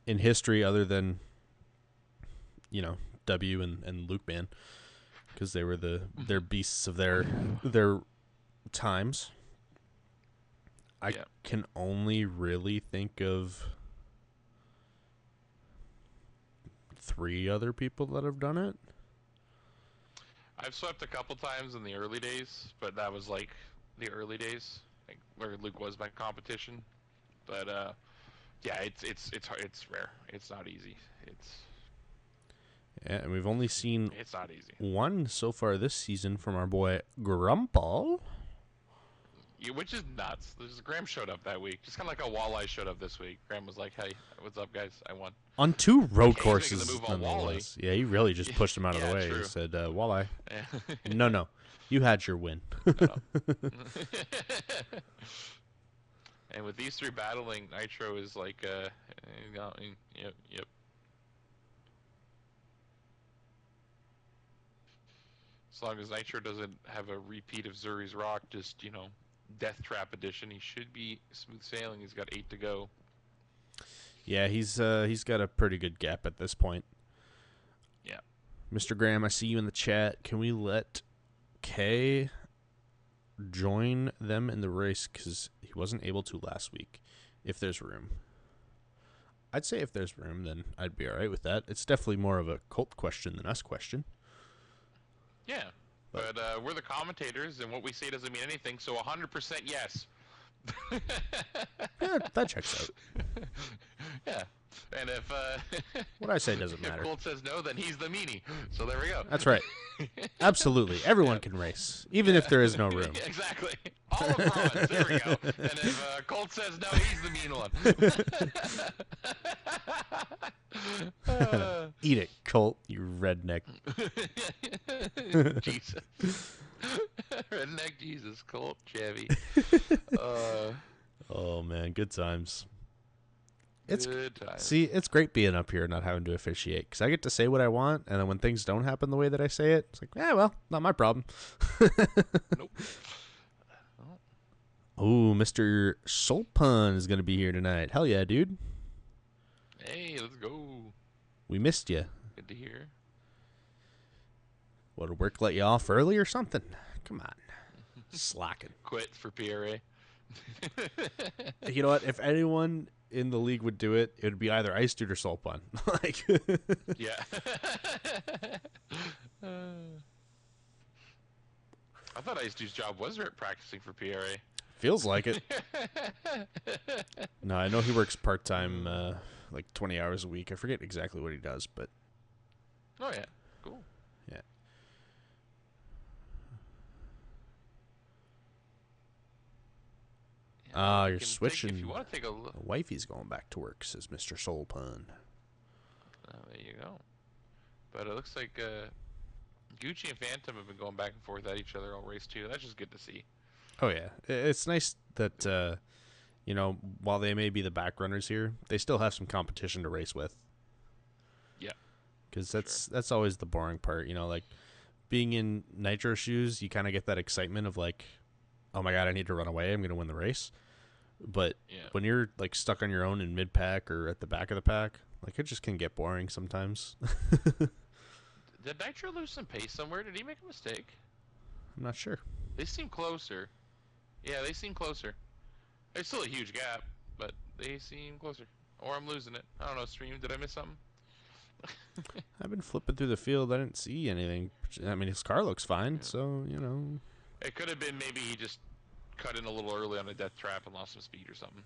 in history, other than, W and Luke Man, because they were their beasts of their times. I can only really think of 3 other people that have done it. I've swept a couple times in the early days, but that was like the early days, like where Luke was my competition. But yeah, it's rare. It's not easy. Yeah, and we've only seen It's not easy. one so far this season from our boy Grumpal. which is nuts. Graham showed up that week, just kind of like a Walleye showed up this week. Graham was like, "Hey, what's up, guys? I won." On 2 road Hayes making the courses, move on nonetheless. Yeah, he really just pushed him out of the Yeah, way. true. He said, Walleye. Yeah. No, you had your win. No. And with these 3 battling, Nitro is like, yep. As long as Nitro doesn't have a repeat of Zuri's Rock, just, Death Trap edition, he should be smooth sailing. He's got 8 to go. Yeah, he's got a pretty good gap at this point. Yeah. Mr. Graham, I see you in the chat. Can we let Kay join them in the race? Because he wasn't able to last week. If there's room. I'd say if there's room, then I'd be all right with that. It's definitely more of a Colt question than us question. Yeah, but we're the commentators, and what we say doesn't mean anything, so 100% yes. Yeah, that checks out. Yeah, and if what I say doesn't if matter. Colt says no, then he's the meanie. So there we go. That's right. Absolutely. Everyone can race, even if there is no room. Exactly. All of bronze. There we go. And if Colt says no, he's the mean one. Eat it, Colt, you redneck. Jesus. Redneck Jesus, Colt, Chevy. Oh, man, good times. Good times. See, it's great being up here and not having to officiate, because I get to say what I want, and then when things don't happen the way that I say it, it's like, well, not my problem. Nope. Oh, Mr. Solpun is going to be here tonight. Hell yeah, dude. Hey, let's go. We missed you. Good to hear. What, did work let you off early or something? Come on. Slacking. Quit for PRA. You know what? If anyone in the league would do it, it would be either Ice Dude or Solpun. Like, Yeah. I thought Ice Dude's job was practicing for PRA. feels like it. No, I know he works part-time, like 20 hours a week. I forget exactly what he does, but... Oh, yeah. Cool. Yeah. Ah, you're switching. If you want to take a look. Wifey's going back to work, says Mr. Soul Pun. There you go. But it looks like Gucci and Phantom have been going back and forth at each other all race too. That's just good to see. Oh, yeah. It's nice that, you know, while they may be the back runners here, they still have some competition to race with. Yeah. Because that's always the boring part, you know, like being in Nitro shoes, you kind of get that excitement of like, oh my God, I need to run away. I'm going to win the race. But when you're like stuck on your own in mid pack or at the back of the pack, like it just can get boring sometimes. Did Nitro lose some pace somewhere? Did he make a mistake? I'm not sure. They seem closer. Yeah, they seem closer. There's still a huge gap, but they seem closer. Or I'm losing it. I don't know, stream. Did I miss something? I've been flipping through the field. I didn't see anything. I mean, his car looks fine, so, you know. It could have been maybe he just cut in a little early on a death trap and lost some speed or something.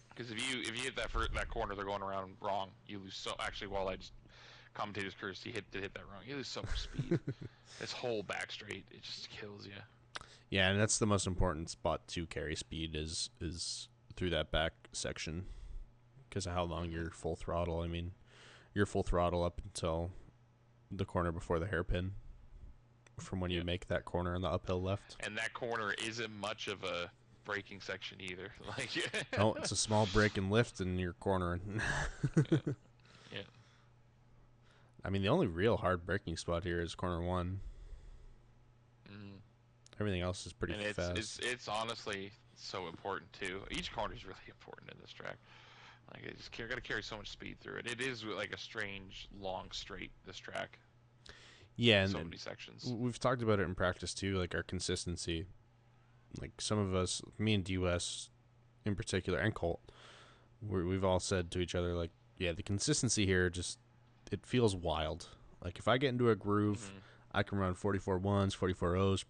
Because if you hit that corner, they're going around wrong. You lose so. Actually, while I just commentator's curse, he hit that wrong. You lose so much speed. This whole back straight, it just kills you. Yeah, and that's the most important spot to carry speed is through that back section because of how long you're full throttle. I mean, you're full throttle up until the corner before the hairpin from when you make that corner on the uphill left. And that corner isn't much of a braking section either. Like, no, it's a small break and lift and you're cornering. Yeah. I mean, the only real hard braking spot here is corner one. Mm. Everything else is pretty and fast. It's honestly so important too. Each corner is really important in this track. Like, I just got to carry so much speed through it. It is like a strange long straight. This track. Yeah, and so many sections. We've talked about it in practice too, like our consistency. Like some of us, me and DUS in particular, and Colt, we've all said to each other, like, yeah, the consistency here just it feels wild. Like if I get into a groove, I can run 44.1s, 44.0s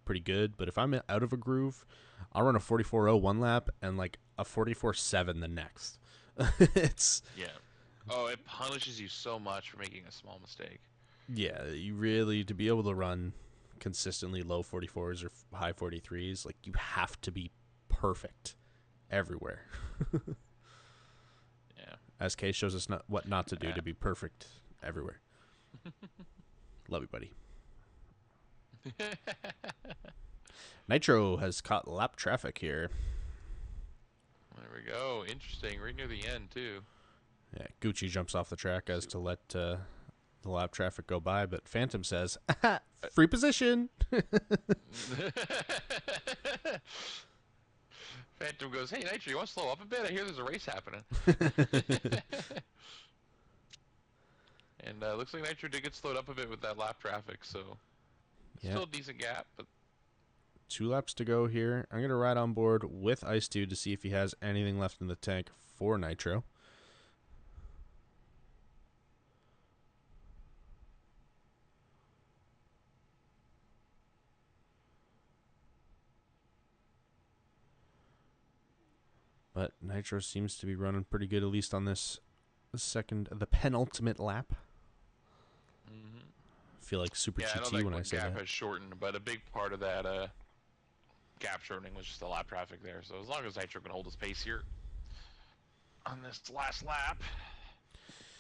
pretty good. But if I'm out of a groove, I'll run a 44.0 one lap and like a 44.7 the next. It's it punishes you so much for making a small mistake. Yeah, you really to be able to run consistently low 44s or high 43s. Like, you have to be perfect everywhere. Yeah. As Kay shows us what not to do to be perfect everywhere. Love you, buddy. Nitro has caught lap traffic here. There we go. Interesting. Right near the end, too. Yeah, Gucci jumps off the track as to let the lap traffic go by, but Phantom says, free position. Phantom goes, hey, Nitro, you want to slow up a bit? I hear there's a race happening. And looks like Nitro did get slowed up a bit with that lap traffic, so still a decent gap. But 2 laps to go here. I'm going to ride on board with Ice Dude to see if he has anything left in the tank for Nitro. But Nitro seems to be running pretty good, at least on the penultimate lap. mm-hmm. I feel like super I know GT when I that say gap that. has shortened, but a big part of that gap shortening was just the lap traffic there. So as long as Nitro can hold his pace here on this last lap,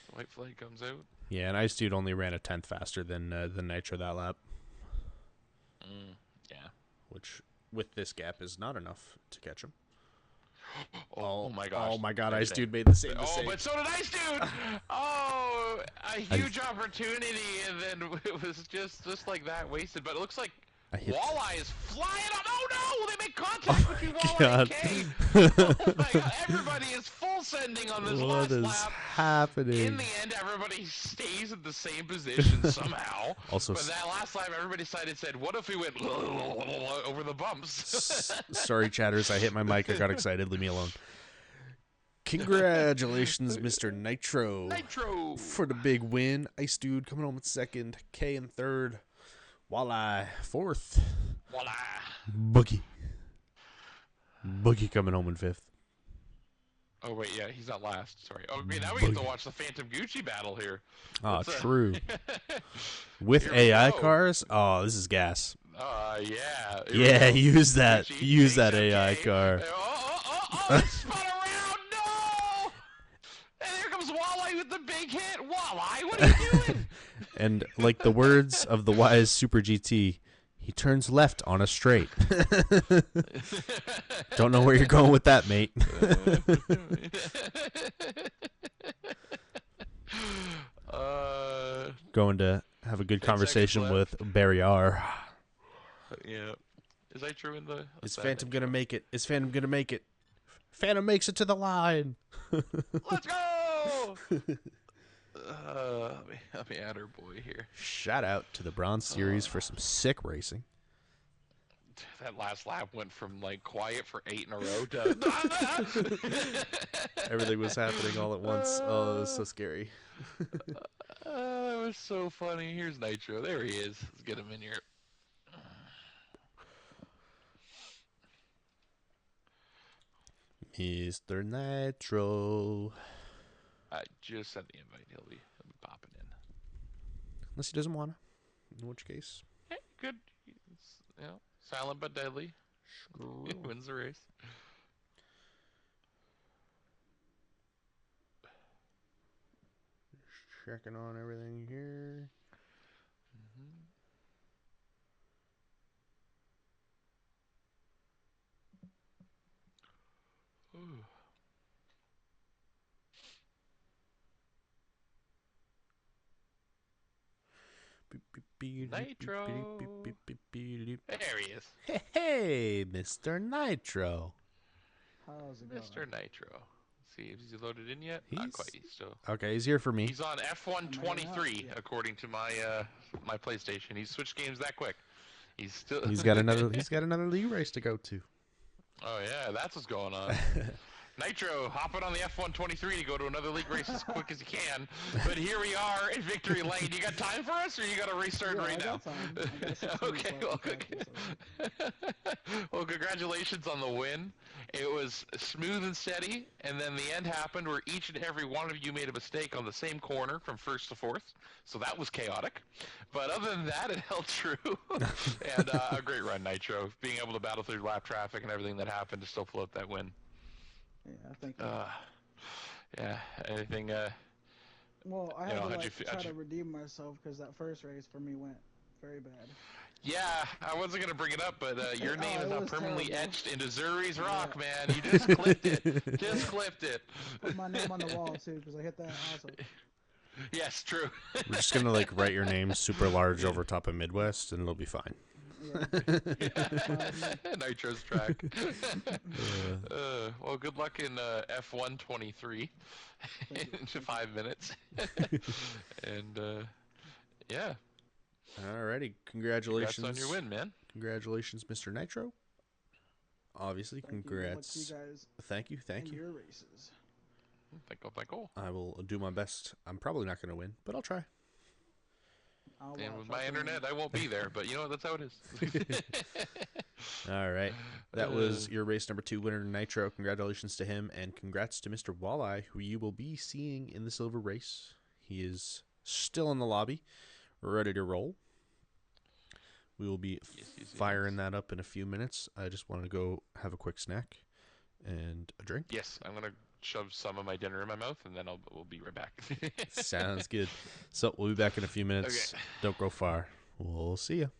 the white flag comes out. Yeah, and Ice Dude only ran a 10th faster than Nitro that lap. Yeah. Which, with this gap, is not enough to catch him. Oh my gosh. Oh my god, Ice Dude made the same Oh, mistake. but so did Ice Dude! Oh, a huge opportunity, and then it was just like that, wasted. But it looks like Walleye is flying up. Oh no! They make contact between Walleye and K. Oh my god, everybody is full sending on this last lap. What is happening? In the end, everybody stays in the same position somehow. Also, but that last lap, everybody said, what if we went over the bumps? Sorry, chatters. I hit my mic. I got excited. Leave me alone. Congratulations, Mr. Nitro. Nitro! For the big win. Ice Dude coming home in 2nd. K in 3rd. Walleye 4th. Voila! Boogie coming home in 5th. Oh, wait, yeah, he's not last. Sorry. Oh, okay, now we get to watch the Phantom Gucci battle here. Oh, true. With AI cars? Oh, this is gas. Yeah. Yeah, use that. Gucci Use that takes AI MK. car. Oh, it spun around. No! And here comes Walleye with the big hit. Walleye, what are you doing? And like the words of the wise Super GT, he turns left on a straight. Don't know where you're going with that, mate. Going to have a good conversation with Barry R. Yeah. Is that true in the... Is Phantom going to make it? Is Phantom going to make it? Phantom makes it to the line. Let's go! Let me add her boy here. Shout out to the Bronze Series for some sick racing. That last lap went from like quiet for 8 in a row to Everything was happening all at once. Oh, it was so scary. That was so funny. Here's Nitro. There he is. Let's get him in here. Mr. Nitro. I just sent the invite. He'll be popping in. Unless he doesn't want to. In which case. Hey, good. Silent but deadly. He wins the race. Just checking on everything here. Nitro. There he is. Hey, Mr. Nitro. How's it going? Mr. Nitro. Let's see, is he loaded in yet? Not quite. He's still. Okay, he's here for me. He's on F123 according to my my PlayStation. He's switched games that quick. He's still. He's got another league race to go to. Oh yeah, that's what's going on. Nitro, hopping on the F123 to go to another league race as quick as you can. But here we are in victory lane. You got time for us, or you got to restart right I now? got time. I got 6 Okay, minutes well, left in practice, well, congratulations on the win. It was smooth and steady, and then the end happened where each and every one of you made a mistake on the same corner from first to fourth. So that was chaotic. But other than that, it held true. And a great run, Nitro. Being able to battle through lap traffic and everything that happened to still float that win. Yeah, thank you. Yeah, anything, Well, I you had know, to how'd you feel? try to redeem myself because that first race for me went very bad. Yeah, I wasn't going to bring it up, but your name it is now was permanently terrible. etched into Zuri's rock, Yeah. man. You just clipped it. Just clipped it. Put my name on the wall too because I hit that asshole. Yes, true. We're just gonna like write your name super large over top of Midwest, and it'll be fine. Yeah. Nitro's track. Well, good luck in F123 in 5 minutes. And yeah. Alrighty, congratulations. Congrats on your win, man. Congratulations, Mr. Nitro. Obviously, Thank congrats. You. Good luck to you guys Thank you, thank in you. your races. Thank you. I will do my best. I'm probably not going to win, but I'll try. And with my internet, I won't be there, but you know what? That's how it is. All right. That was your race number 2 winner, Nitro. Congratulations to him, and congrats to Mr. Walleye, who you will be seeing in the silver race. He is still in the lobby, ready to roll. We will be firing that up in a few minutes. I just want to go have a quick snack and a drink. Yes, I'm going to shove some of my dinner in my mouth, and then we'll be right back. Sounds good. So we'll be back in a few minutes. Okay. Don't go far. We'll see you.